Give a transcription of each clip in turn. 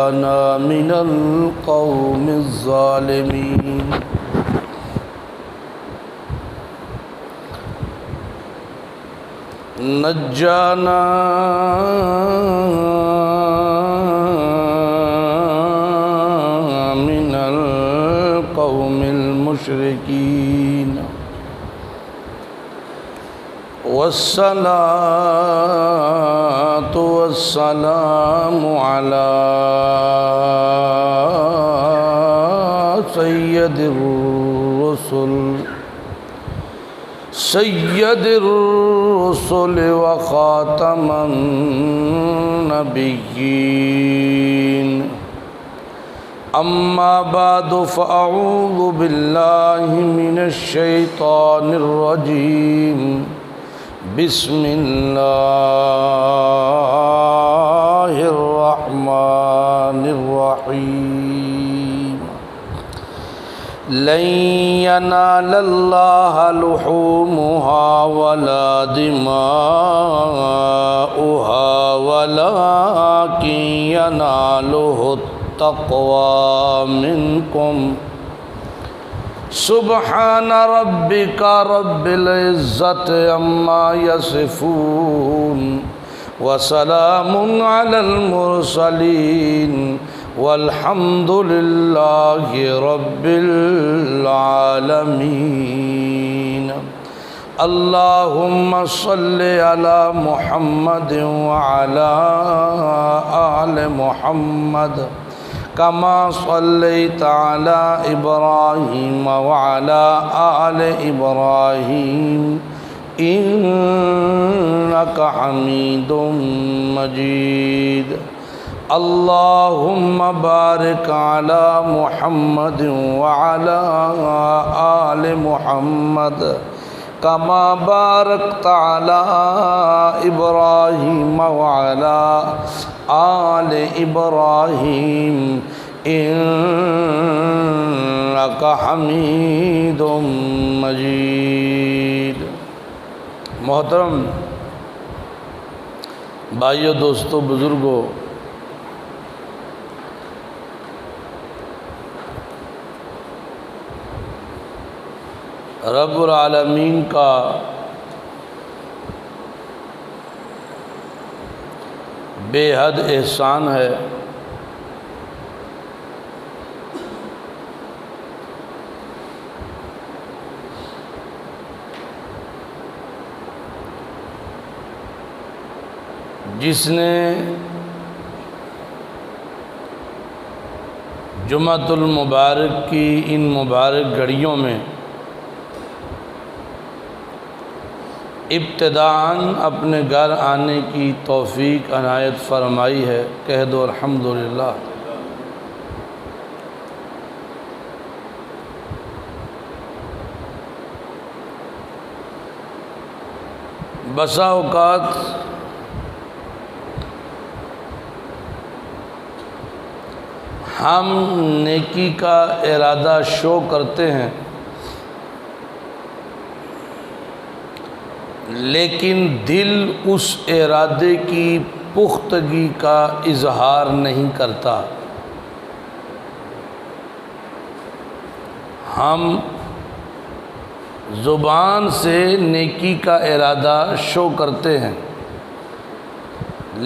نجانا من القوم الظالمين نجانا من القوم المشركين والصلاة والسلام على سيد الرسل وخاتم النبيين أما بعد فأعوذ بالله من الشيطان الرجيم بسم الله الرحمن الرحيم لن ينال الله لحومها ولا دماؤها ولكن يناله التقوى منكم سبحان ربك رب العزة عما يصفون وسلام على المرسلين والحمد لله رب العالمين اللهم صل على محمد وعلى آل محمد كما صليت على إبراهيم وعلى آل إبراهيم إنك حميد مجيد اللهم بارك على محمد وعلى آل محمد كما باركت على إبراهيم وعلى آل إبراهيم إنك حميد مجيد۔ محترم بھائیو، دوستو، بزرگو، رب العالمین کا بے حد احسان ہے جس نے جمعۃ المبارک کی ان مبارک گھڑیوں میں ابتداءً اپنے گھر آنے کی توفیق عنایت فرمائی ہے۔ کہہ دو الحمدللہ۔ بسا اوقات ہم نیکی کا ارادہ شو کرتے ہیں، لیکن دل اس ارادے کی پختگی کا اظہار نہیں کرتا۔ ہم زبان سے نیکی کا ارادہ شو کرتے ہیں،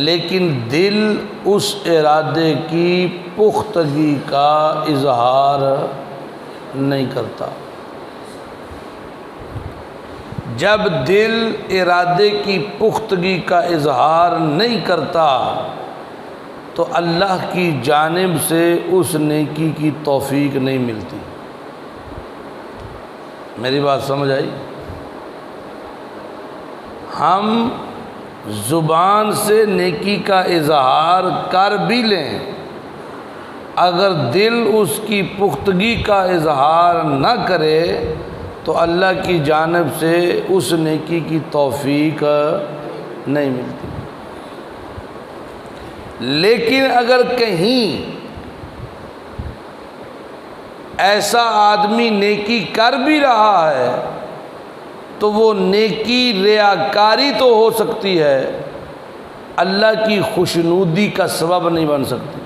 لیکن دل اس ارادے کی پختگی کا اظہار نہیں کرتا۔ جب دل ارادے کی پختگی کا اظہار نہیں کرتا تو اللہ کی جانب سے اس نیکی کی توفیق نہیں ملتی۔ میری بات سمجھ آئی؟ ہم زبان سے نیکی کا اظہار کر بھی لیں، اگر دل اس کی پختگی کا اظہار نہ کرے تو اللہ کی جانب سے اس نیکی کی توفیق نہیں ملتی۔ لیکن اگر کہیں ایسا آدمی نیکی کر بھی رہا ہے تو وہ نیکی ریاکاری تو ہو سکتی ہے، اللہ کی خوشنودی کا سبب نہیں بن سکتی۔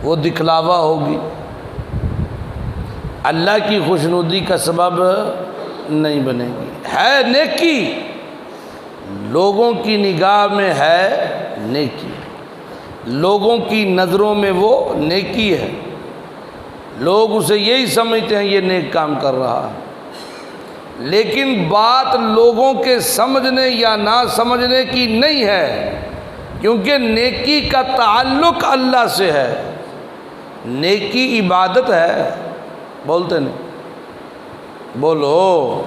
وہ دکھلاوا ہوگی، اللہ کی خوشنودی کا سبب نہیں بنے گی۔ ہے نیکی، لوگوں کی نگاہ میں ہے نیکی، لوگوں کی نظروں میں وہ نیکی ہے، لوگ اسے یہی سمجھتے ہیں یہ نیک کام کر رہا ہے، لیکن بات لوگوں کے سمجھنے یا نہ سمجھنے کی نہیں ہے، کیونکہ نیکی کا تعلق اللہ سے ہے۔ نیکی عبادت ہے، بولتے نہیں، بولو،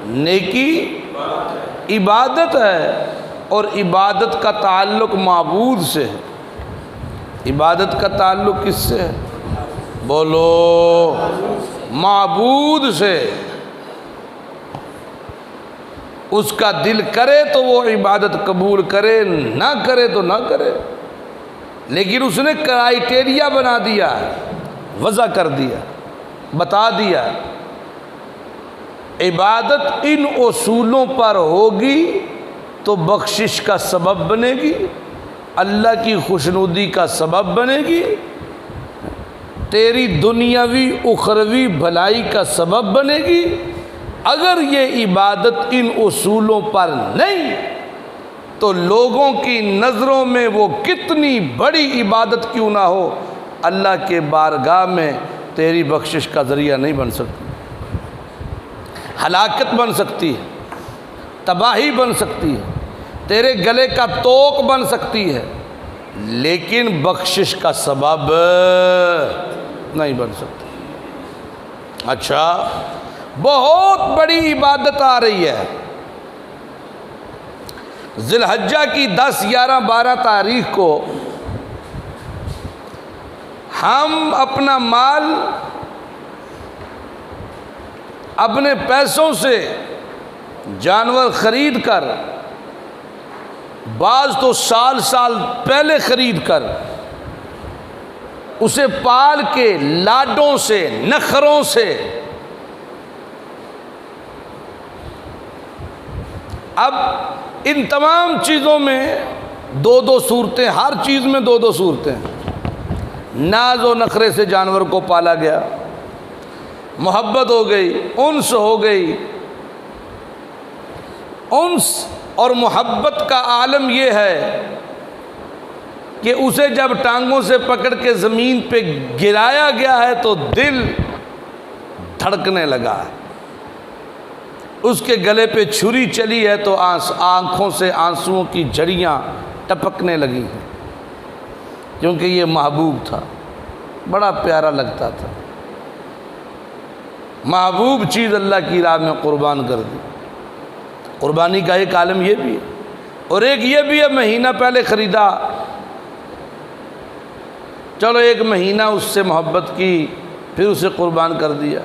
نیکی عبادت ہے، اور عبادت کا تعلق معبود سے ہے۔ عبادت کا تعلق کس سے ہے؟ بولو، معبود سے۔ اس کا دل کرے تو وہ عبادت قبول کرے، نہ کرے تو نہ کرے، لیکن اس نے کرائیٹیریا بنا دیا، وضع کر دیا، بتا دیا، عبادت ان اصولوں پر ہوگی تو بخشش کا سبب بنے گی، اللہ کی خوشنودی کا سبب بنے گی، تیری دنیاوی اخروی بھلائی کا سبب بنے گی۔ اگر یہ عبادت ان اصولوں پر نہیں تو لوگوں کی نظروں میں وہ کتنی بڑی عبادت کیوں نہ ہو، اللہ کے بارگاہ میں تیری بخشش کا ذریعہ نہیں بن سکتی، ہلاکت بن سکتی ہے، تباہی بن سکتی ہے، تیرے گلے کا توق بن سکتی ہے، لیکن بخشش کا سبب نہیں بن سکتی۔ اچھا، بہت بڑی عبادت آ رہی ہے، ذی الحجہ کی 10، 11، 12 تاریخ کو ہم اپنا مال اپنے پیسوں سے جانور خرید کر، بعض تو سال پہلے خرید کر، اسے پال کے لاڈوں سے، نخروں سے، اب ان تمام چیزوں میں دو صورتیں، ہر چیز میں دو صورتیں، ناز و نخرے سے جانور کو پالا گیا، محبت ہو گئی، انس ہو گئی۔ انس اور محبت کا عالم یہ ہے کہ اسے جب ٹانگوں سے پکڑ کے زمین پہ گرایا گیا ہے تو دل دھڑکنے لگا ہے، اس کے گلے پہ چھری چلی ہے تو آنکھوں سے آنسوؤں کی جھڑیاں ٹپکنے لگی ہیں، کیونکہ یہ محبوب تھا، بڑا پیارا لگتا تھا، محبوب چیز اللہ کی راہ میں قربان کر دی۔ قربانی کا ایک عالم یہ بھی ہے، اور ایک یہ بھی ہے مہینہ پہلے خریدا، چلو ایک مہینہ اس سے محبت کی، پھر اسے قربان کر دیا۔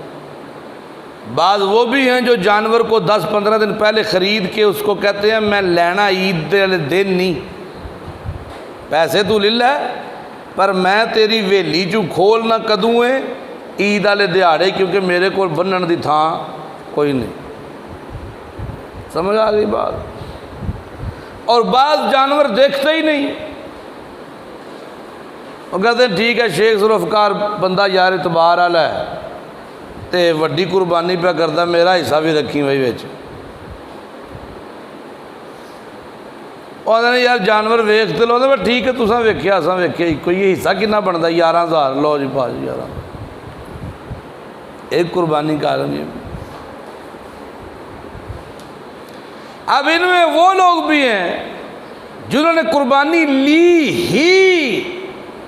بعض وہ بھی ہیں جو جانور کو 10-15 دن پہلے خرید کے اس کو کہتے ہیں میں لینا عید دے دن نہیں، پیسے تو لے لے پر میں تیری ویلی چوں کھول نہ کدوں عید والے دیہڑے، کیونکہ میرے کو بنن دی تھاں کوئی نہیں۔ سمجھ آ گئی بات؟ اور بعض جانور دیکھتے ہی نہیں، وہ کہتے ہیں ٹھیک ہے شیخ ذوالفقار بندہ یار اعتبار والا ہے تے وڈی قربانی پہ کرتا، میرا حصہ بھی رکھی بھائی وچ۔ وہ یار جانور ویکھتے لو، پر ٹھیک ہے تساں ویکھیا اساں ویکھیا، کوئی حصہ کتنا بنتا 11,000، لو جی پا جی 11، ایک قربانی کا عالم یہ۔ اب ان میں وہ لوگ بھی ہیں جنہوں نے قربانی لی ہی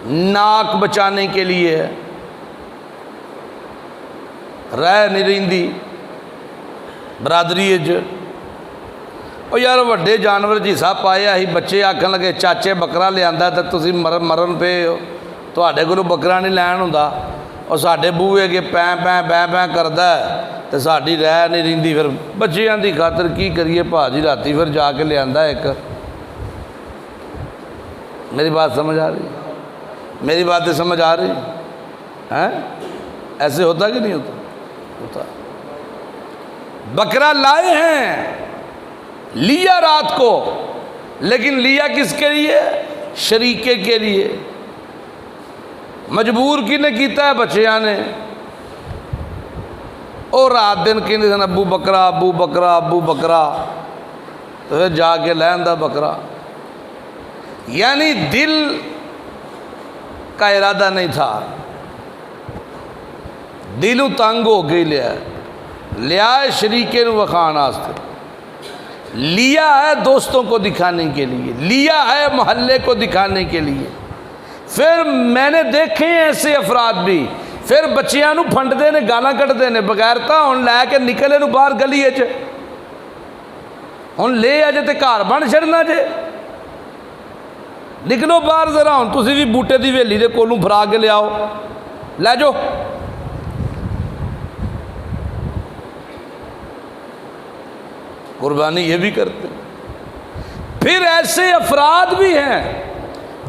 ناک بچانے کے لیے، رہ نہیں رہی برادری او یار وڈے جانور جی صاحب پایا ہی، بچے آکھن لگے چاچے بکرا لیا تو تسی مرن پہ ہو، تواڈے کولوں بکرا نہیں لین ہوندا، اور ساڈے بوئے کے پیں پیں بیں بیں کردا ہے تے ساڈی رہ نہیں رہندی، پھر بچیاں دی خاطر کی کریے پا جی، راتی پھر جا کے لیا ایک۔ میری بات سمجھ آ رہی؟ میری باتیں سمجھ آ رہی ہیں؟ ایسے ہوتا کہ نہیں ہوتا؟ بکرا لائے ہیں، لیا رات کو، لیکن لیا کس کے لیے؟ شریکے کے لیے، مجبور کنے کیتا ہے؟ بچیاں نے۔ اور رات دن کہندے سن ابو بکرا ابو بکرا ابو بکرا، تو پھر جا کے لے آندا بکرا۔ یعنی دل کا ارادہ نہیں تھا، دلوں تنگ ہو گئی لیا شریکے نو وکھان واسطے، لیا ہے دوستوں کو دکھانے کے لیے، لیا ہے محلے کو دکھانے کے لیے۔ پھر میں نے دیکھے ہیں ایسے افراد بھی، پھر بچیاں نو پھنڈتے نے، گالاں کٹتے نے، بغیرتا ہن لے کے نکلے نو باہر گلی وچ، ہن لے آ جے تے گھر بن چھڑنا جے، نکلو باہر ذرا، ہن تسی بھی بوٹے دی ویلی دے کولوں پھرا کے لیاؤ، لے جاؤ۔ قربانی یہ بھی کرتے ہیں۔ پھر ایسے افراد بھی ہیں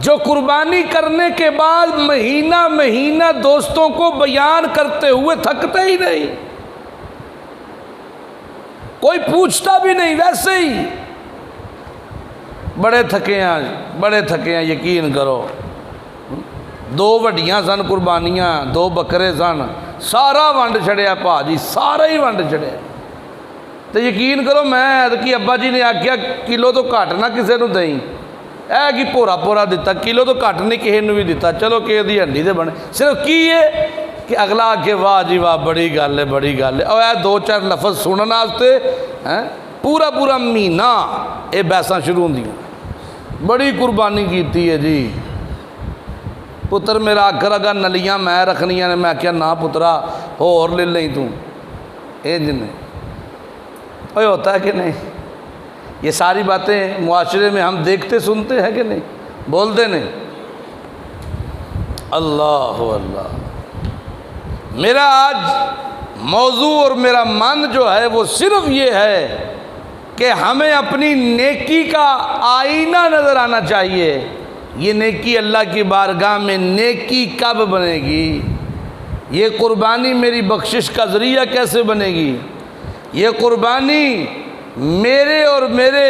جو قربانی کرنے کے بعد مہینہ مہینہ دوستوں کو بیان کرتے ہوئے تھکتے ہی نہیں، کوئی پوچھتا بھی نہیں، ویسے ہی بڑے تھکے ہیں، بڑے تھکے ہیں، یقین کرو۔ 2 وڈیاں سن قربانیاں، 2 بکرے سن، سارا ونڈ چھڑیا پا جی، سارا ہی ونڈ چھڑیا۔ تو یقین کرو میں کہ ابا جی نے آکھیا کلو تو گھٹ نہ کسے نو دیں، اے کہ پورا پورا دیتا، کلو تو گھٹ نہیں کسی نو بھی دیتا، چلو کہ دی ہنڈی دے بنے، صرف کی ہے کہ اگلا آکھے واہ جی واہ بڑی گل ہے بڑی گل ہے، اور اے 2-4 لفظ سنن واسطے پورا پورا مہینہ یہ بحثاں شروع ہوندیاں، بڑی قربانی کیتی ہے جی۔ پتر میرا آخر اگا نلیاں میں رکھنیاں نے، میں آخیا نہ پترا ہور لے لیں تو اے جن اوہ ہوتا ہے کہ نہیں؟ یہ ساری باتیں معاشرے میں ہم دیکھتے سنتے ہیں کہ نہیں؟ بولتے نہیں؟ اللہ اللہ۔ میرا آج موضوع اور میرا من جو ہے وہ صرف یہ ہے کہ ہمیں اپنی نیکی کا آئینہ نظر آنا چاہیے۔ یہ نیکی اللہ کی بارگاہ میں نیکی کب بنے گی؟ یہ قربانی میری بخشش کا ذریعہ کیسے بنے گی؟ یہ قربانی میرے اور میرے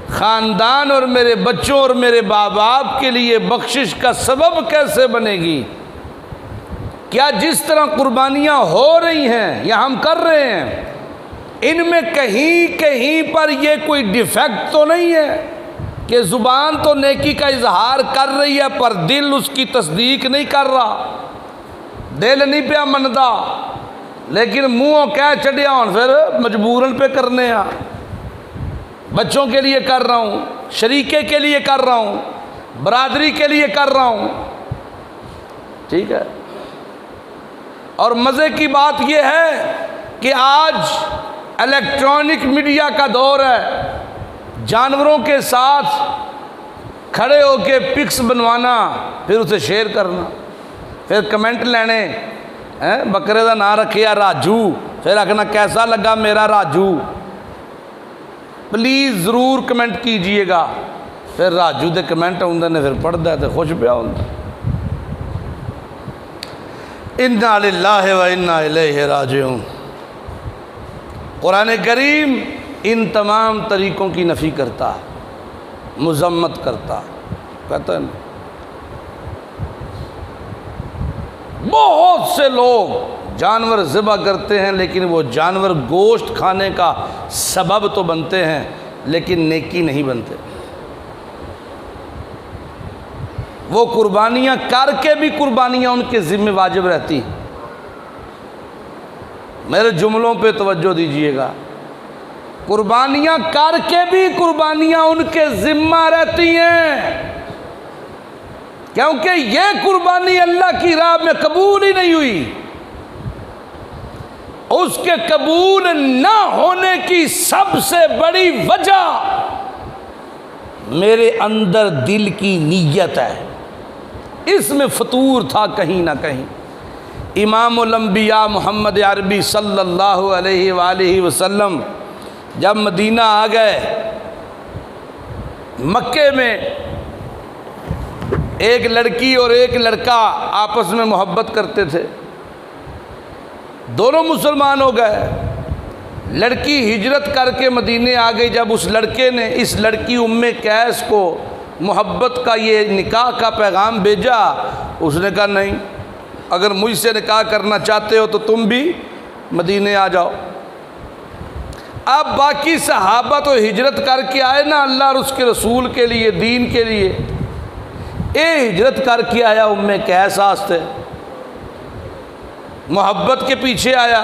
خاندان اور میرے بچوں اور میرے ماں باپ کے لیے بخشش کا سبب کیسے بنے گی؟ کیا جس طرح قربانیاں ہو رہی ہیں یا ہم کر رہے ہیں، ان میں کہیں کہیں پر یہ کوئی ڈیفیکٹ تو نہیں ہے کہ زبان تو نیکی کا اظہار کر رہی ہے پر دل اس کی تصدیق نہیں کر رہا، دل نہیں پیا مندا، لیکن منہوں کہہ چڑیا ہوں پھر مجبوراً پہ کرنے ہیں۔ بچوں کے لیے کر رہا ہوں، شریکے کے لیے کر رہا ہوں، برادری کے لیے کر رہا ہوں، ٹھیک ہے۔ اور مزے کی بات یہ ہے کہ آج الیکٹرانک میڈیا کا دور ہے، جانوروں کے ساتھ کھڑے ہو کے پکس بنوانا، پھر اسے شیئر کرنا، پھر کمنٹ لینے، بکرے دا نام رکھیا راجو، پھر آکھنا کیسا لگا میرا راجو، پلیز ضرور کمنٹ کیجئے گا، پھر راجو دے کمنٹ ہوندے نے، پھر پڑھدا ہے تو خوش پیا ہوندا۔ انا للہ و انا الیہ راجعون۔ قرآن کریم ان تمام طریقوں کی نفی کرتا ہے، مذمت کرتا ہے، کہتا ہے بہت سے لوگ جانور ذبح کرتے ہیں لیکن وہ جانور گوشت کھانے کا سبب تو بنتے ہیں لیکن نیکی نہیں بنتے۔ وہ قربانیاں کر کے بھی قربانیاں ان کے ذمہ واجب رہتی ہیں۔ میرے جملوں پہ توجہ دیجئے گا، قربانیاں کر کے بھی قربانیاں ان کے ذمہ رہتی ہیں، کیونکہ یہ قربانی اللہ کی راہ میں قبول ہی نہیں ہوئی۔ اس کے قبول نہ ہونے کی سب سے بڑی وجہ میرے اندر دل کی نیت ہے، اس میں فطور تھا کہیں نہ کہیں۔ امام الانبیاء محمد عربی صلی اللہ علیہ وآلہ وسلم جب مدینہ آ گئے، مکے میں ایک لڑکی اور ایک لڑکا آپس میں محبت کرتے تھے، دونوں مسلمان ہو گئے۔ لڑکی ہجرت کر کے مدینے آ گئی، جب اس لڑکے نے اس لڑکی ام قیس کو محبت کا یہ نکاح کا پیغام بھیجا؟ اس نے کہا نہیں، اگر مجھ سے نکاح کرنا چاہتے ہو تو تم بھی مدینے آ جاؤ۔ اب باقی صحابہ تو ہجرت کر کے آئے نا اللہ اور اس کے رسول کے لیے، دین کے لیے، ہجرت کر کے آیا قیس واسطے، محبت کے پیچھے آیا۔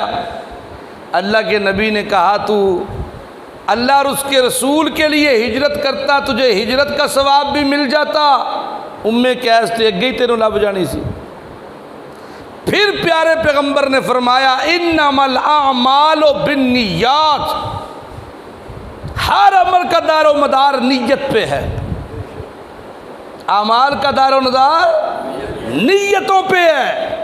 اللہ کے نبی نے کہا تو اللہ اور اس کے رسول کے لیے ہجرت کرتا، تجھے ہجرت کا ثواب بھی مل جاتا۔ قیس تے اگے ہی تینوں لب جانی سی۔ پھر پیارے پیغمبر نے فرمایا انما الاعمال بالنیات، ہر عمل کا دار و مدار نیت پہ ہے، اعمال کا دار و مدار نیتوں پہ ہے۔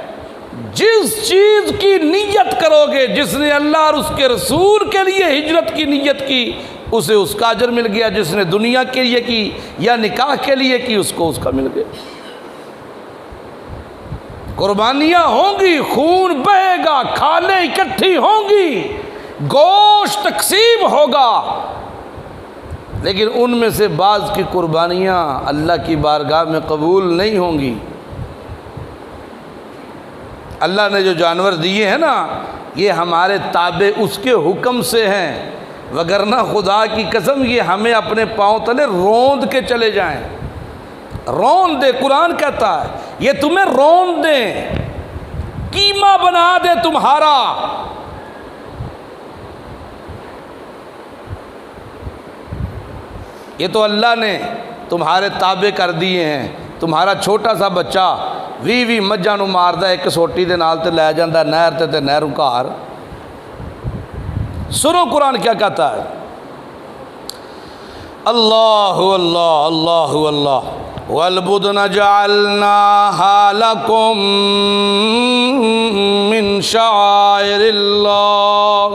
جس چیز کی نیت کرو گے، جس نے اللہ اور اس کے رسول کے لیے ہجرت کی نیت کی، اسے اس کا اجر مل گیا، جس نے دنیا کے لیے کی یا نکاح کے لیے کی اس کو اس کا مل گیا۔ قربانیاں ہوں گی، خون بہے گا، کھالیں اکٹھی ہوں گی، گوشت تقسیم ہوگا، لیکن ان میں سے بعض کی قربانیاں اللہ کی بارگاہ میں قبول نہیں ہوں گی۔ اللہ نے جو جانور دیے ہیں نا، یہ ہمارے تابع اس کے حکم سے ہیں، وگرنہ خدا کی قسم یہ ہمیں اپنے پاؤں تلے روند کے چلے جائیں۔ روند دے، قرآن کہتا ہے یہ تمہیں روند دیں، قیمہ بنا دے تمہارا۔ یہ تو اللہ نے تمہارے تابع کر دیے ہیں۔ تمہارا چھوٹا سا بچہ 20 مجھاں نو ماردا ایک سوٹی دے نال تے لے جاندا نہر تے نہروں گھر۔ سنو قرآن کیا کہتا ہے، اللہ اللہ اللہ اللہ والبدن جعلناها لكم من شعائر اللہ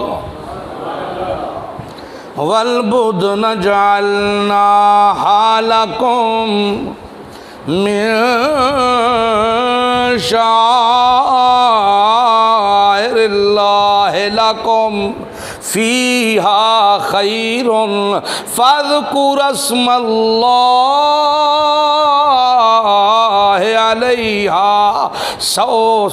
والبدن جعلناها لكم من شعائر اللہ لكم فیہا خیر فاذکروا اسم اللہ علیہا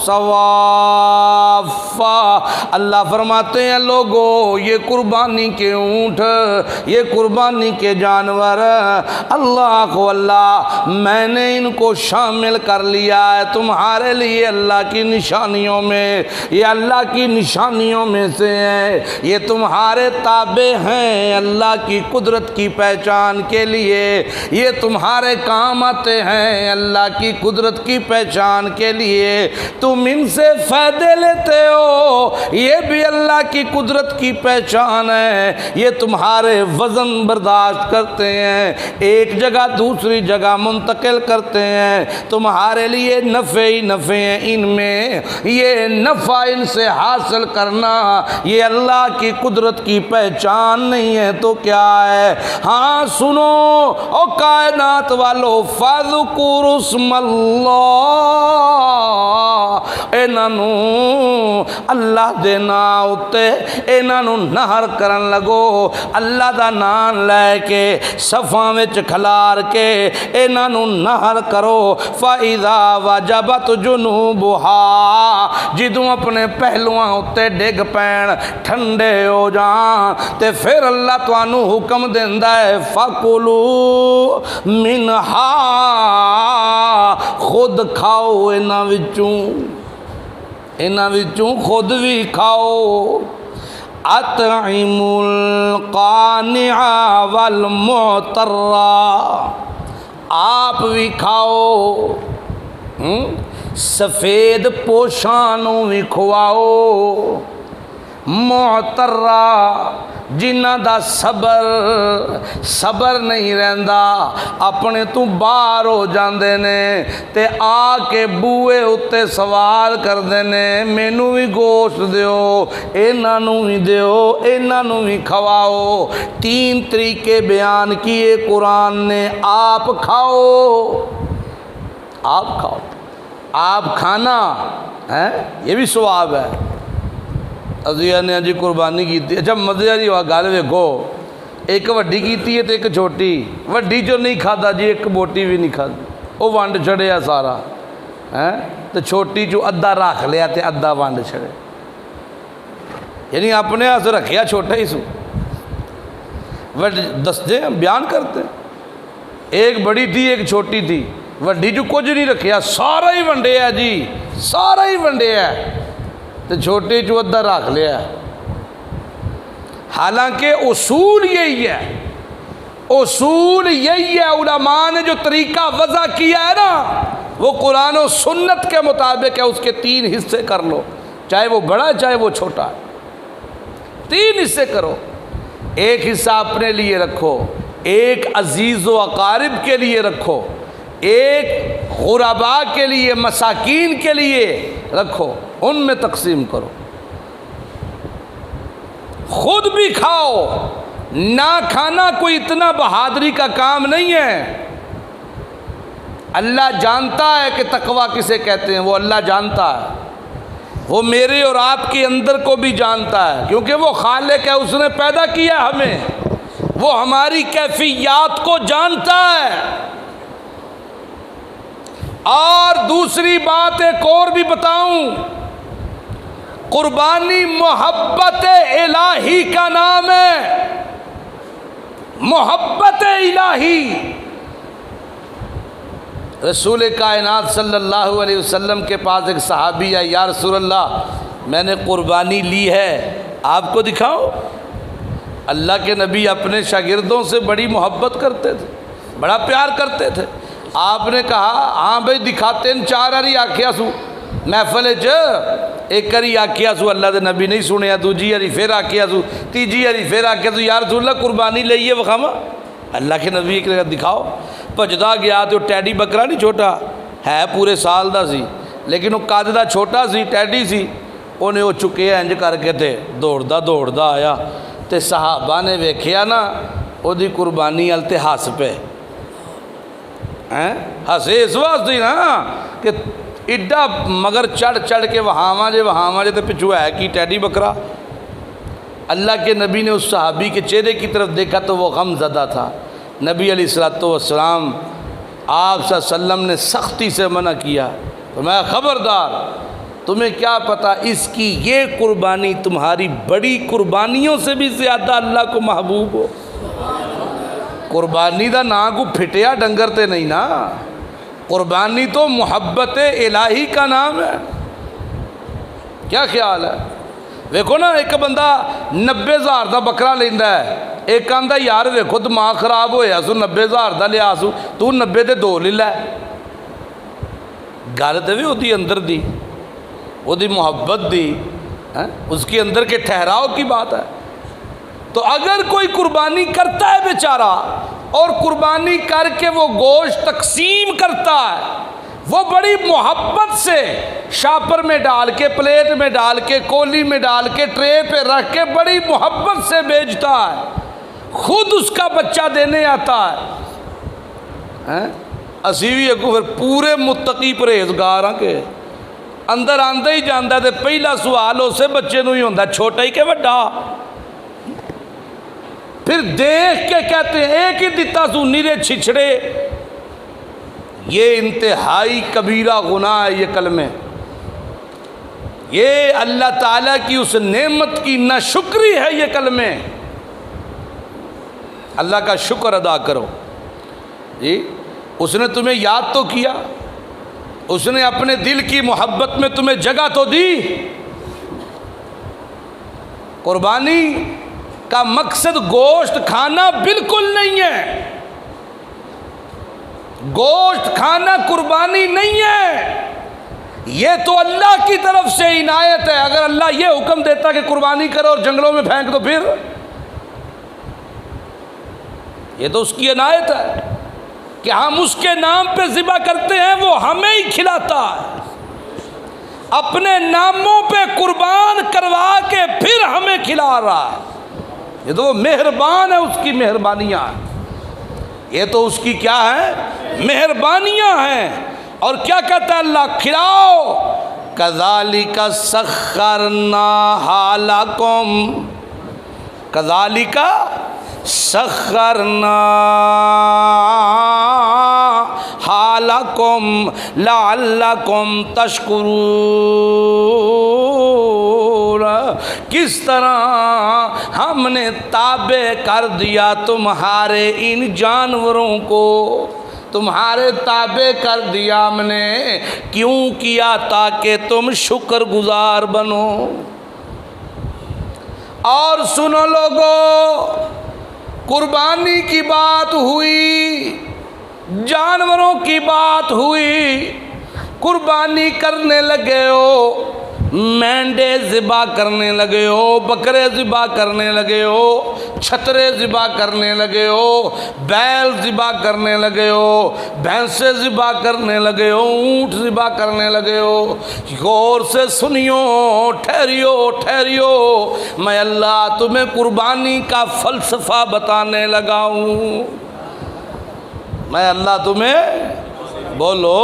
صوافا۔ اللہ فرماتے ہیں لوگو، یہ قربانی کے اونٹ، یہ قربانی کے جانور، اللہ کو اللہ میں نے ان کو شامل کر لیا ہے تمہارے لیے اللہ کی نشانیوں میں، یہ اللہ کی نشانیوں میں سے ہیں، یہ تمہارے تابع ہیں اللہ کی قدرت کی پہچان کے لیے، یہ تمہارے کام آتے ہیں اللہ کی قدرت کی پہچان کے لیے، تم ان سے فائدے لیتے ہو، یہ بھی اللہ کی قدرت کی پہچان ہے، یہ تمہارے وزن برداشت کرتے ہیں، ایک جگہ دوسری جگہ منتقل کرتے ہیں، تمہارے لیے نفع ہی نفع ہیں ان میں، یہ نفع ان سے حاصل کرنا یہ اللہ کی قدرت کی پہچان نہیں ہے تو کیا ہے؟ ہاں سنو او کائنات والو، فاذکروا اسم اللہ، انہوں اللہ دے نام اتے انہوں نہر کرن لگو، اللہ دا نام لے کے صفاں وچ کھلار کے انہوں نہر کرو، فَإِذَا وَجَبَتْ جُنُوبُهَا، جدوں اپنے پہلواں اتے ڈگ پین ٹھنڈے ہو جان تے پھر اللہ توانوں حکم دیندا ہے فَكُلُوا مِنْهَا، خود کھاؤ انہاں وچوں خود بھی کھاؤ، اطعموا القانع والمعتر، آپ بھی کھاؤ، سفید پوشانوں بھی کھواؤ، معترہ جنہ دا صبر نہیں رہندا، اپنے تو باہر ہو جاندے نے تے آ کے بوئے اتے سوال کردے نے مینوں بھی گوشت دیو، انہاں بھی دیو، انہاں بھی کھواؤ۔ 3 طریقے بیان کیے قرآن نے، آپ کھاؤ، آپ کھاؤ، آپ کھانا ہے یہ بھی ثواب ہے۔ ازیا نے جی قربانی کی تھی، اچھا مزے جی گل ویکھو، ایک وڈی کیتی ہے تو ایک چھوٹی، وڈی جو نہیں کھادا جی ایک موٹی بھی نہیں کھادی، وہ ونڈ چھڑیا سارا ہے، تو چھوٹی جو ادھا رکھ لیا تے ادھا ونڈ چھڑے، یعنی اپنے ہاتھ رکھیا چھوٹا ہی سو، دستے ہیں بیان کرتے ہیں، ایک بڑی تھی ایک چھوٹی تھی، وڈی جو کچھ نہیں رکھیا سارا ہی ونڈے ہے جی، سارا ہی ونڈے ہے، تو چھوٹی جو ادھا رکھ لیا، حالانکہ اصول یہی ہے، اصول یہی ہے، علماء نے جو طریقہ وضع کیا ہے نا وہ قرآن و سنت کے مطابق ہے، اس کے 3 حصے کر لو، چاہے وہ بڑا ہے چاہے وہ چھوٹا ہے، 3 حصے کرو، ایک حصہ اپنے لیے رکھو، ایک عزیز و اقارب کے لیے رکھو، ایک غرباء کے لیے مساکین کے لیے رکھو، ان میں تقسیم کرو، خود بھی کھاؤ، نہ کھانا کوئی اتنا بہادری کا کام نہیں ہے، اللہ جانتا ہے کہ تقویٰ کسے کہتے ہیں، وہ اللہ جانتا ہے، وہ میرے اور آپ کے اندر کو بھی جانتا ہے، کیونکہ وہ خالق ہے، اس نے پیدا کیا ہمیں، وہ ہماری کیفیات کو جانتا ہے۔ اور دوسری بات ایک اور بھی بتاؤں، قربانی محبت الہی کا نام ہے، محبت الہی۔ رسول کائنات صلی اللہ علیہ وسلم کے پاس ایک صحابی ہے، یا رسول اللہ میں نے قربانی لی ہے، آپ کو دکھاؤ؟ اللہ کے نبی اپنے شاگردوں سے بڑی محبت کرتے تھے، بڑا پیار کرتے تھے، آپ نے کہا ہاں بھائی دکھاتے ہیں، 4 ہری آکھیا سو محفل ایک کری آکھیا سو، اللہ دے نبی نہیں سنیا، دوجی ہری پھر آکھیا سو، تیجی ہری پھر آکھیا سو، یا رسول اللہ قربانی لئیے وخاما، اللہ کے نبی ایک دکھاؤ، بھجدا گیا تو ٹیڈی بکرا نہیں چھوٹا ہے، پورے سال دا سی لیکن وہ قد دا چھوٹا سی، ٹیڈی سی، انہیں وہ چکے انج کر کے تے دوڑدا آیا، تے صحابہ نے ویکھیا نا وہ دی قربانی ال تے ہس پہ، ہسے اس واسطے نا کہ ایڈا مگر چڑھ کے وہاں جے تے پچھو ہے کی ٹیڈی بکرا۔ اللہ کے نبی نے اس صحابی کے چہرے کی طرف دیکھا تو وہ غم زدہ تھا، نبی علیہ السلام آپ صلی اللہ علیہ وسلم نے سختی سے منع کیا، تو میں خبردار، تمہیں کیا پتا اس کی یہ قربانی تمہاری بڑی قربانیوں سے بھی زیادہ اللہ کو محبوب ہو۔ قربانی دا نا کو پھٹیا ڈنگر تے نہیں نا، قربانی تو محبت الہی کا نام ہے۔ کیا خیال ہے؟ ویکھو نا ایک بندہ 90,000 دا بکرا لیندا ہے، ایک آندا یار ویکھو دماغ خراب ہویا سو 90,000 دا لیا سو، تو 90 تے 2 لے لے، گل تے وی اودی اندر دی، اودی محبت دی، اس کے اندر کے ٹھہراؤ کی بات ہے۔ تو اگر کوئی قربانی کرتا ہے بیچارہ اور قربانی کر کے وہ گوشت تقسیم کرتا ہے، وہ بڑی محبت سے شاپر میں ڈال کے، پلیٹ میں ڈال کے، کولی میں ڈال کے، ٹرے پہ رکھ کے بڑی محبت سے بیچتا ہے، خود اس کا بچہ دینے آتا ہے۔ اسی بھی اگو پھر پورے متقی پرہیزگار ہاں کے اندر آندہ ہی جاندہ ہے، پہلا سوال اسے بچے نو ہی ہوندہ ہے، چھوٹا ہی کہ بڑا، پھر دیکھ کے کہتے ہیں ایک ہی دیتا سو نیرے چھچڑے۔ یہ انتہائی کبیرہ گناہ ہے، یہ کلمے، یہ اللہ تعالیٰ کی اس نعمت کی ناشکری ہے، یہ کلمے۔ اللہ کا شکر ادا کرو جی، اس نے تمہیں یاد تو کیا، اس نے اپنے دل کی محبت میں تمہیں جگہ تو دی۔ قربانی کا مقصد گوشت کھانا بالکل نہیں ہے، گوشت کھانا قربانی نہیں ہے، یہ تو اللہ کی طرف سے عنایت ہے۔ اگر اللہ یہ حکم دیتا کہ قربانی کرو اور جنگلوں میں پھینک دو، پھر یہ تو اس کی عنایت ہے کہ ہم اس کے نام پہ ذبح کرتے ہیں، وہ ہمیں ہی کھلاتا ہے، اپنے ناموں پہ قربان کروا کے پھر ہمیں کھلا رہا ہے۔ یہ تو وہ مہربان ہے، اس کی مہربانیاں ہیں، یہ تو اس کی کیا ہے؟ مہربانیاں ہیں۔ اور کیا کہتا ہے اللہ؟ کھلاؤ۔ کذالک سخرناھا لکم، کذالک سخرنا لکم لعلکم تشکرون، کس طرح ہم نے تابع کر دیا تمہارے ان جانوروں کو، تمہارے تابع کر دیا ہم نے، کیوں کیا؟ تاکہ تم شکر گزار بنو۔ اور سنو لوگو، قربانی کی بات ہوئی، جانوروں کی بات ہوئی، قربانی کرنے لگے ہو، مینڈے ذبح کرنے لگے ہو، بکرے ذبح کرنے لگے ہو، چھترے ذبح کرنے لگے ہو، بیل ذبح کرنے لگے ہو، بھینسیں ذبح کرنے لگے ہو، اونٹ ذبح کرنے لگے ہو، غور سے سنیو، ٹھہریو، میں اللہ تمہیں قربانی کا فلسفہ بتانے لگا ہوں، میں اللہ تمہیں بولو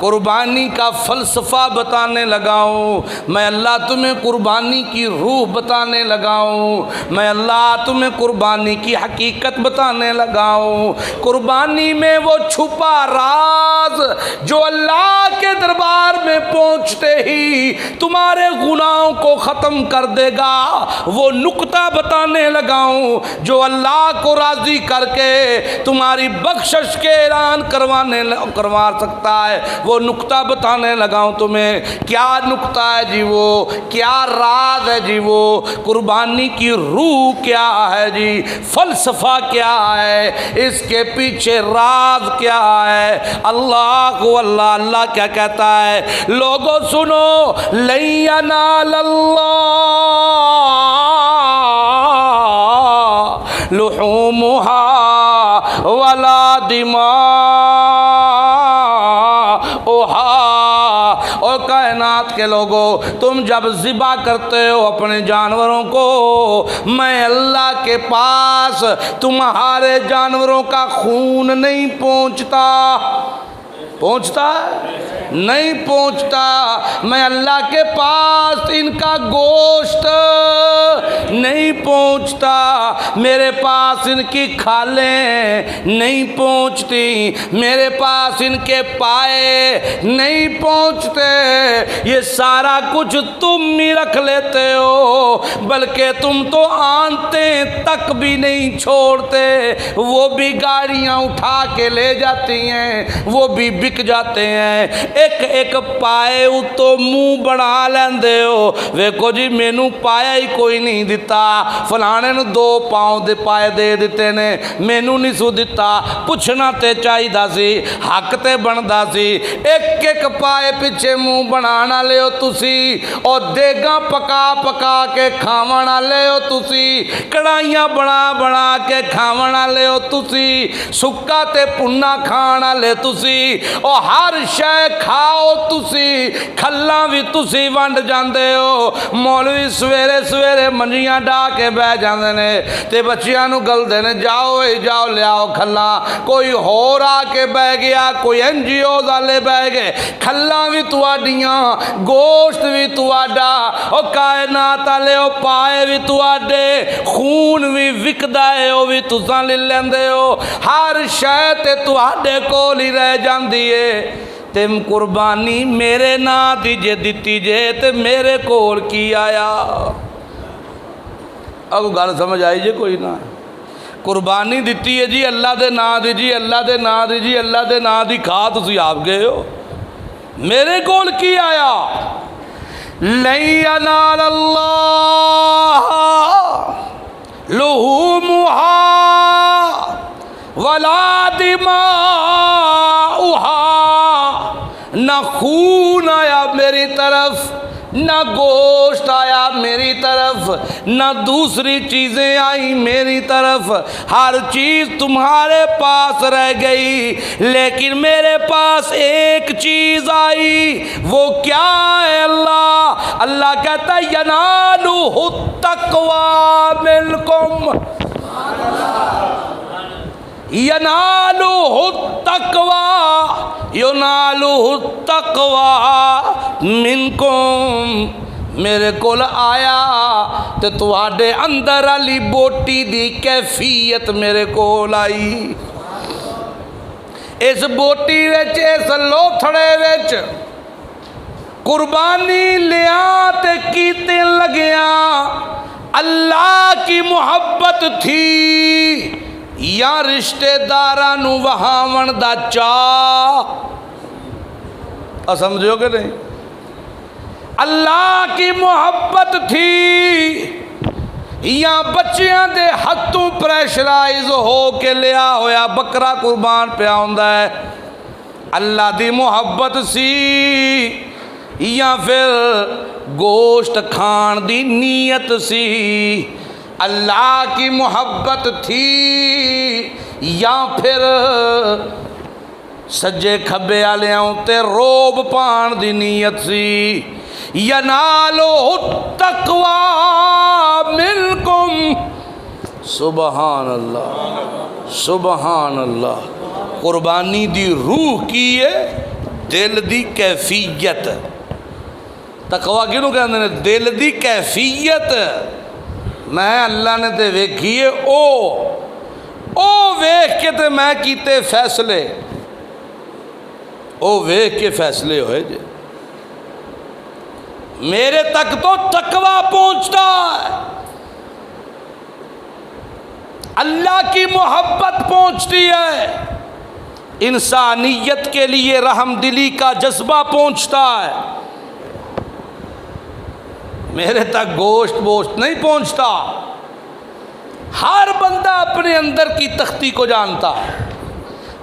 قربانی کا فلسفہ بتانے لگا ہوں، میں اللہ تمہیں قربانی کی روح بتانے لگا ہوں، میں اللہ تمہیں قربانی کی حقیقت بتانے لگا ہوں۔ قربانی میں وہ چھپا راز جو اللہ کے دربار میں پہنچتے ہی تمہارے گناہوں کو ختم کر دے گا، وہ نکتہ بتانے لگا ہوں جو اللہ کو راضی کر کے تمہاری بخشش کے اعلان کروا سکتا ہے، وہ نکتہ بتانے لگا ہوں تمہیں۔ کیا نکتہ ہے جی؟ وہ کیا راز ہے جی؟ وہ قربانی کی روح کیا ہے جی؟ فلسفہ کیا ہے؟ اس کے پیچھے راز کیا ہے؟ اللہ کیا کہتا ہے؟ لوگوں سنو، لن ینال اللہ لحومها ولا دماؤها۔ اور کائنات کے لوگوں، تم جب ذبح کرتے ہو اپنے جانوروں کو، میں اللہ کے پاس تمہارے جانوروں کا خون نہیں پہنچتا نہیں پہنچتا، میں اللہ کے پاس ان کا گوشت نہیں پہنچتا، میرے پاس ان کی کھالیں نہیں پہنچتی، میرے پاس ان کے پائے نہیں پہنچتے، یہ سارا کچھ تم ہی رکھ لیتے ہو، بلکہ تم تو آنتیں تک بھی نہیں چھوڑتے، وہ بھی گاڑیاں اٹھا کے لے جاتی ہیں، وہ بھی بک جاتے ہیں، ایک پائے تو منہ بنا لیندے ہو، ویکھو جی مینوں پایا ہی کوئی نہیں دتا، فلانے نو 2 پاؤں دے پائے دے دیتے نے، مینوں نہیں سو دتا، پوچھنا تے چاہیدا سی، حق تے بندا سی، ایک پائے پیچھے منہ بنانا لے ہو تسی، اور دیگاں پکا کے کھاونا لے ہو تسی، کڑھائیاں بنا کے کھاونا لے ہو تسی، سکا تے پنا کھانا لے تسی، اور ہر شے کھاؤ تسی، کھلاں بھی تسی ونڈ جاندے ہو، مولوی سویرے منجیاں ڈا کے بہ جاندے نے تے بچیاں نو گلدے نے، جاؤ لیاؤ کھلاں، کوئی ہور آ کے بہ گیا، کوئی NGO والے بہ گئے، کھلاں بھی تواڈیاں، گوشت بھی تواڈا، او کائنات والے او پائے بھی تواڈے، خون بھی وکدا ہے او بھی تساں لے لیندے ہو، ہر شے تے تواڈے کول ہی رہ جاندی ہے، تم قربانی میرے نا دی جے دتی جے تے میرے کول کی آیا؟ اب گل سمجھ آئی جے کوئی نہ؟ قربانی دتی ہے جی اللہ دے نا دی، جی اللہ دے نا دی، جی اللہ دے نا دی کھا تسی آپ گئے ہو، میرے کول کی آیا؟ لن ینال اللہ لحومها ولا دماؤها، نہ خون آیا میری طرف، نہ گوشت آیا میری طرف، نہ دوسری چیزیں آئیں میری طرف، ہر چیز تمہارے پاس رہ گئی، لیکن میرے پاس ایک چیز آئی، وہ کیا ہے؟ اللہ کہتا ہے ینالہ التقوی منکم، ینالہ التقوی منکم، میرے کول آیا تے تواڈے اندر والی بوٹی دی کیفیت میرے کول آئی۔ اس بوٹی وچ اس لوتھڑے وچ قربانی لیا تے کیتے لگیا اللہ کی محبت تھی یا رشتے داراں نوں وہاون دا چاہ؟ سمجھو کہ نہیں؟ اللہ کی محبت تھی یا بچیاں دے ہاتھوں پریشرائز ہو کے لیا ہویا بکرا قربان پیا ہوندا ہے؟ اللہ دی محبت سی یا پھر گوشت کھان دی نیت سی؟ اللہ کی محبت تھی یا پھر سجے کھبے والیاں تے روب پان دی نیت سی؟ ینالو التقوی منکم، سبحان اللہ سبحان اللہ۔ قربانی دی روح کی ہے دل دی کیفیت۔ تقوی کینوں کہندے نے؟ دل دی کیفیت۔ میں اللہ نے تے ویکھیے او ویکھ کے تے میں کیتے فیصلے، او ویکھ کے فیصلے ہوئے جے۔ میرے تک تو تقوی پہنچتا ہے، اللہ کی محبت پہنچتی ہے، انسانیت کے لیے رحم دلی کا جذبہ پہنچتا ہے۔ میرے تک گوشت بوشت نہیں پہنچتا۔ ہر بندہ اپنے اندر کی تختی کو جانتا ہے۔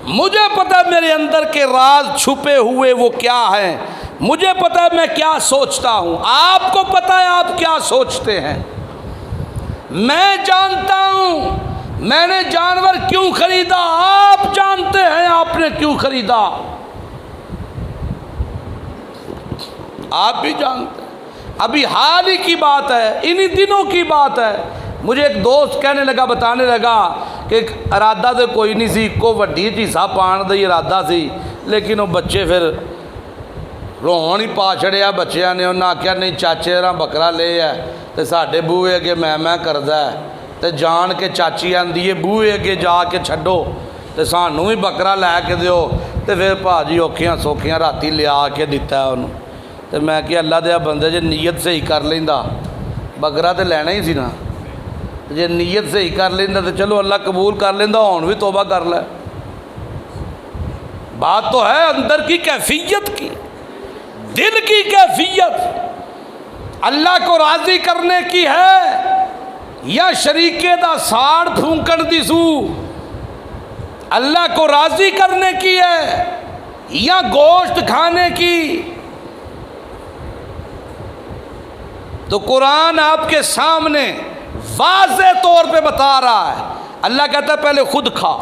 مجھے پتہ میرے اندر کے راز چھپے ہوئے وہ کیا ہیں، مجھے پتہ ہے میں کیا سوچتا ہوں، آپ کو پتہ ہے آپ کیا سوچتے ہیں۔ میں جانتا ہوں میں نے جانور کیوں خریدا، آپ جانتے ہیں آپ نے کیوں خریدا، آپ بھی جانتے ہیں۔ ابھی حال ہی کی بات ہے، انہی دنوں کی بات ہے، مجھے ایک دوست کہنے لگا، بتانے لگا کہ ارادہ تو کوئی نہیں سی، کو وڈی چیزاں پان دا ارادہ سی، لیکن وہ بچے پھر روہن ہی پا چھڑیا بچیاں نے۔ انہاں آکھیا نہیں چاچے ذرا بکرا لے ہے تے ساڈے بوئے اگے میں کردا ہے تے جان کے چاچی آندی ہے بوئے اگے جا کے چھڈو تے سانوں بھی بکرا لے کے دیو، تے پھر بھاجی اوکھیاں سوکھیاں راتی لیا کے دتا ہے انہوں۔ تے میں کہ اللہ دیا بندے جے نیت صحیح کر لیندا بکرا تے لینا ہی سی نا، جے نیت صحیح کر لیندا تے چلو اللہ قبول کر لیندا، ہون بھی توبہ کر لے۔ بات تو ہے اندر کی کیفیت کی، دل کی کیفیت اللہ کو راضی کرنے کی ہے یا شریکے دا ساڑ پھونکن دی سو؟ اللہ کو راضی کرنے کی ہے یا گوشت کھانے کی؟ تو قرآن آپ کے سامنے واضح طور پہ بتا رہا ہے۔ اللہ کہتا ہے پہلے خود کھا۔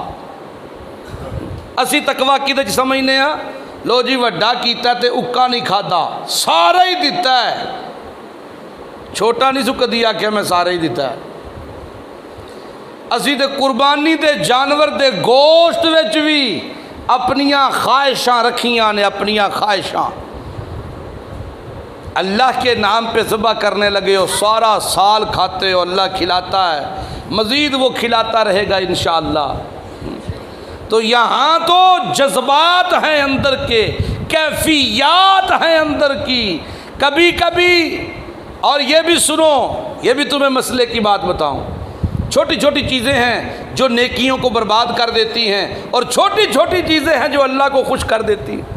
اسی تقوی کی تے سمجھنے ہیں لو جی وڈا کیتا تے اکا نہیں کھادا، سارا ہی دیتا ہے، چھوٹا نہیں سو کدی آکھیا میں سارا ہی دیتا ہے۔ اسی تے قربانی دے جانور دے گوشت وچ بھی اپنیاں خواہشاں رکھیاں نے، اپنیاں خواہشاں اللہ کے نام پہ ذبح کرنے لگے ہو، سارا سال کھاتے ہو، اللہ کھلاتا ہے، مزید وہ کھلاتا رہے گا انشاءاللہ۔ تو یہاں تو جذبات ہیں اندر کے، کیفیات ہیں اندر کی۔ کبھی کبھی، اور یہ بھی سنو، یہ بھی تمہیں مسئلے کی بات بتاؤں، چھوٹی چھوٹی چیزیں ہیں جو نیکیوں کو برباد کر دیتی ہیں، اور چھوٹی چھوٹی چیزیں ہیں جو اللہ کو خوش کر دیتی ہیں۔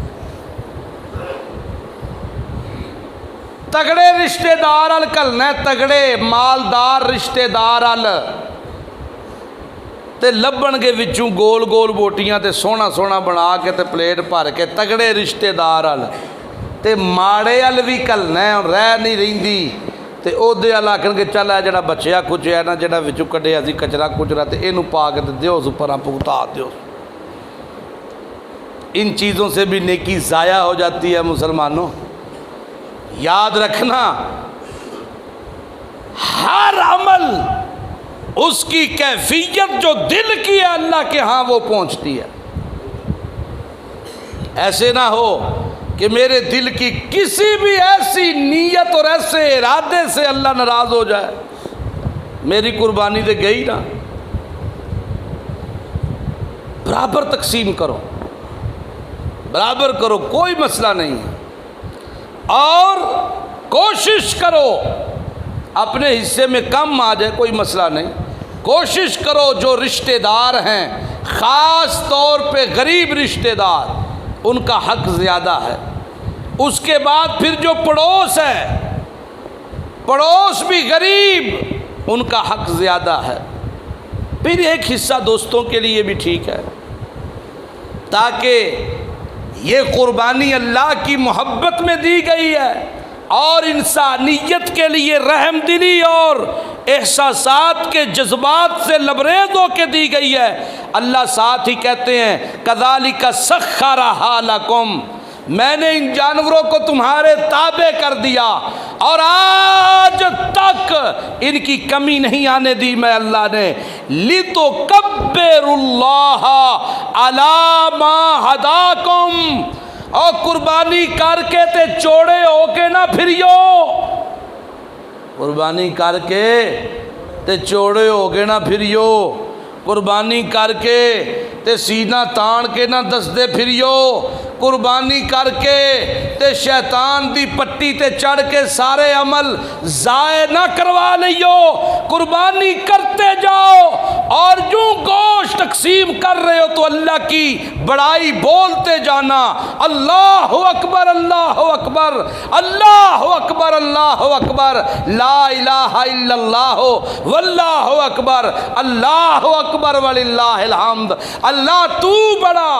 تگڑے رشتہ دار ال کلنا، تگڑے مالدار رشتہ دار ال تے لبن کے وچوں گول گول بوٹیاں تے سونا سونا بنا کے تے پلیٹ بھر کے، تگڑے رشتہ دار ال تے ماڑے ال بھی کلنا ہے، رہ نہیں رہندی تے او دے ال آکھن کے چل ہے جڑا بچیا کچیا نا، جڑا وچوں کڈیا سی کچرا کچرا تے اینوں پا کے تے دیو اوپر پگتا دیو۔ ان چیزوں سے بھی نیکی ضائع ہو جاتی ہے مسلمانوں۔ یاد رکھنا ہر عمل اس کی کیفیت جو دل کی ہے اللہ کے ہاں وہ پہنچتی ہے۔ ایسے نہ ہو کہ میرے دل کی کسی بھی ایسی نیت اور ایسے ارادے سے اللہ ناراض ہو جائے، میری قربانی تو گئی نا۔ برابر تقسیم کرو، برابر کرو، کوئی مسئلہ نہیں ہے، اور کوشش کرو اپنے حصے میں کم آ جائے، کوئی مسئلہ نہیں، کوشش کرو جو رشتہ دار ہیں، خاص طور پہ غریب رشتہ دار، ان کا حق زیادہ ہے۔ اس کے بعد پھر جو پڑوس ہے، پڑوس بھی غریب، ان کا حق زیادہ ہے۔ پھر ایک حصہ دوستوں کے لیے بھی ٹھیک ہے، تاکہ یہ قربانی اللہ کی محبت میں دی گئی ہے اور انسانیت کے لیے رحم دلی اور احساسات کے جذبات سے لبریز ہو کے دی گئی ہے۔ اللہ ساتھ ہی کہتے ہیں کذالک سخرھا لکم، میں نے ان جانوروں کو تمہارے تابع کر دیا اور آج تک ان کی کمی نہیں آنے دی میں اللہ نے، لِتُكَبِّرُوا اللَّهَ عَلَى مَا هَدَاكُمْ، اور قربانی کر کے تے چوڑے ہو کے نہ پھریو، قربانی کر کے تے چوڑے ہو کے نہ پھریو، قربانی کر کے تے سینہ تان کے نہ دسدے پھریو، قربانی کر کے تے شیطان دی پٹی تے چڑھ کے سارے عمل ضائع نہ کروا لیو، قربانی کرتے جاؤ، اور جو گوشت تقسیم کر رہے ہو تو اللہ کی بڑائی بولتے جانا، اللہ اکبر اللہ اکبر اللہ اکبر اللہ اکبر، لا الہ الا اللہ واللہ اکبر اللہ اکبر وللہ الحمد، اللہ تو بڑا،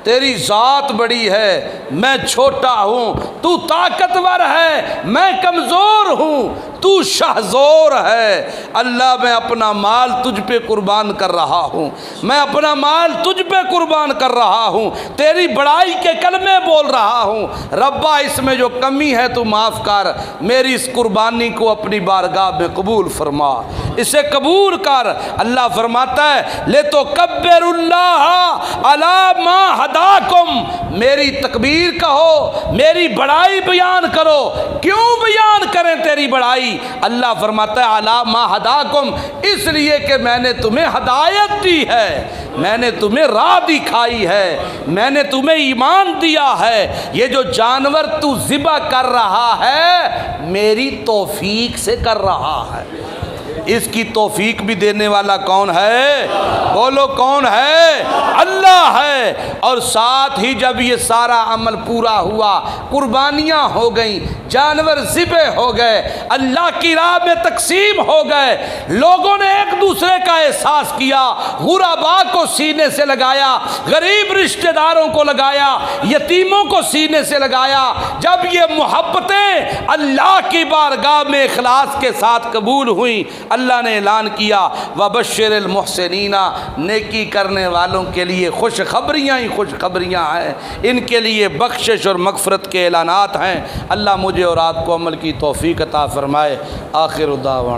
تیری ذات بڑی ہے، میں چھوٹا ہوں، تو طاقتور ہے، میں کمزور ہوں، تو شہزور ہے، اللہ میں اپنا مال تجھ پہ قربان کر رہا ہوں، میں اپنا مال تجھ پہ قربان کر رہا ہوں، تیری بڑائی کے کلمے بول رہا ہوں، ربا اس میں جو کمی ہے تو معاف کر، میری اس قربانی کو اپنی بارگاہ میں قبول فرما، اسے قبول کر۔ اللہ فرماتا ہے لِتُكَبِّرُوا اللَّهَ عَلَى مَا هَدَاكُمْ، میری تکبیر کہو، میری بڑائی بیان کرو، کیوں بیان کریں تیری بڑائی؟ اللہ فرماتا ہے عَلَى مَا هَدَاكُمْ، اس لیے کہ میں نے تمہیں ہدایت دی ہے، میں نے تمہیں راہ دکھائی ہے، میں نے تمہیں ایمان دیا ہے، یہ جو جانور تو ذبح کر رہا ہے میری توفیق سے کر رہا ہے، اس کی توفیق بھی دینے والا کون ہے؟ بولو کون ہے؟ اللہ ہے۔ اور ساتھ ہی جب یہ سارا عمل پورا ہوا، قربانیاں ہو گئیں، جانور ذبح ہو گئے، اللہ کی راہ میں تقسیم ہو گئے، لوگوں نے ایک دوسرے کا احساس کیا، غرباء کو سینے سے لگایا، غریب رشتہ داروں کو لگایا، یتیموں کو سینے سے لگایا، جب یہ محبتیں اللہ کی بارگاہ میں اخلاص کے ساتھ قبول ہوئیں، اللہ نے اعلان کیا وَبَشِّرِ الْمُحْسِنِينَ، نیکی کرنے والوں کے لیے خوشخبریاں ہی خوشخبریاں ہیں، ان کے لیے بخشش اور مغفرت کے اعلانات ہیں۔ اللہ مجھے اور آپ کو عمل کی توفیق عطا فرمائے۔ آخر دعوانا